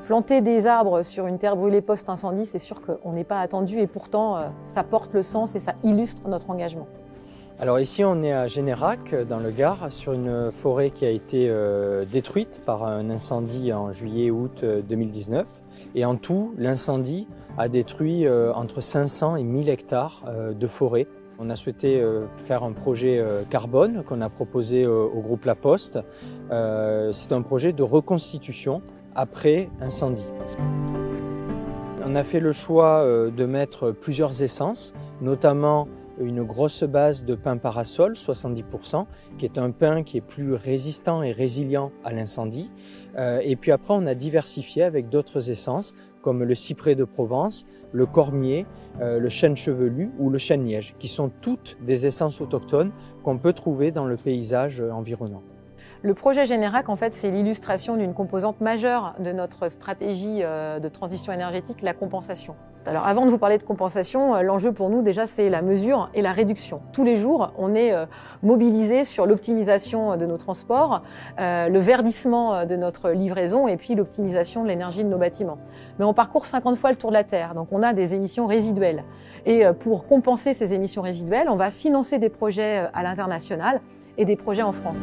Planter des arbres sur une terre brûlée post-incendie, c'est sûr qu'on n'est pas attendu et pourtant ça porte le sens et ça illustre notre engagement. Alors ici on est à Générac dans le Gard sur une forêt qui a été détruite par un incendie en juillet-août 2019 et en tout l'incendie a détruit entre 500 et 1000 hectares de forêt. On a souhaité faire un projet carbone qu'on a proposé au groupe La Poste. C'est un projet de reconstitution après incendie. On a fait le choix de mettre plusieurs essences, notamment une grosse base de pin parasol, 70%, qui est un pin qui est plus résistant et résilient à l'incendie. Et puis après, on a diversifié avec d'autres essences, comme le cyprès de Provence, le cormier, le chêne chevelu ou le chêne liège, qui sont toutes des essences autochtones qu'on peut trouver dans le paysage environnant. Le projet Générac, en fait, c'est l'illustration d'une composante majeure de notre stratégie de transition énergétique, la compensation. Alors, avant de vous parler de compensation, l'enjeu pour nous, déjà, c'est la mesure et la réduction. Tous les jours, on est mobilisé sur l'optimisation de nos transports, le verdissement de notre livraison et puis l'optimisation de l'énergie de nos bâtiments. Mais on parcourt 50 fois le tour de la Terre, donc on a des émissions résiduelles. Et pour compenser ces émissions résiduelles, on va financer des projets à l'international et des projets en France.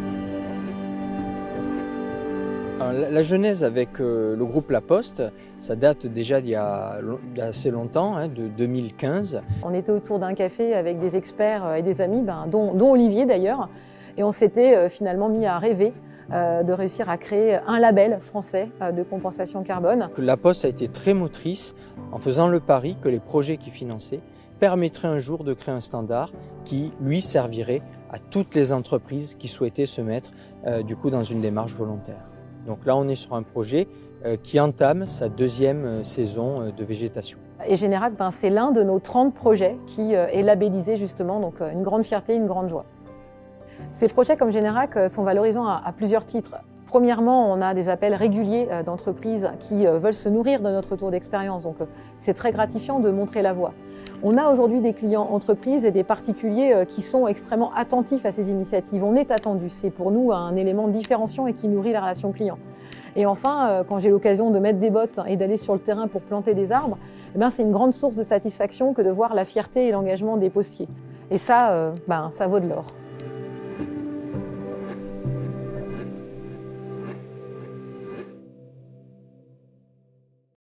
La genèse avec le groupe La Poste, ça date déjà d'il y a assez longtemps, de 2015. On était autour d'un café avec des experts et des amis, dont Olivier d'ailleurs, et on s'était finalement mis à rêver de réussir à créer un label français de compensation carbone. La Poste a été très motrice en faisant le pari que les projets qu'ils finançaient permettraient un jour de créer un standard qui, lui, servirait à toutes les entreprises qui souhaitaient se mettre dans une démarche volontaire. Donc là, on est sur un projet qui entame sa deuxième saison de végétation. Et Générac, c'est l'un de nos 30 projets qui est labellisé justement, donc une grande fierté, une grande joie. Ces projets comme Générac sont valorisants à plusieurs titres. Premièrement, on a des appels réguliers d'entreprises qui veulent se nourrir de notre retour d'expérience, donc c'est très gratifiant de montrer la voie. On a aujourd'hui des clients entreprises et des particuliers qui sont extrêmement attentifs à ces initiatives. On est attendu, c'est pour nous un élément différenciant et qui nourrit la relation client. Et enfin, quand j'ai l'occasion de mettre des bottes et d'aller sur le terrain pour planter des arbres, c'est une grande source de satisfaction que de voir la fierté et l'engagement des postiers. Et ça, ça vaut de l'or.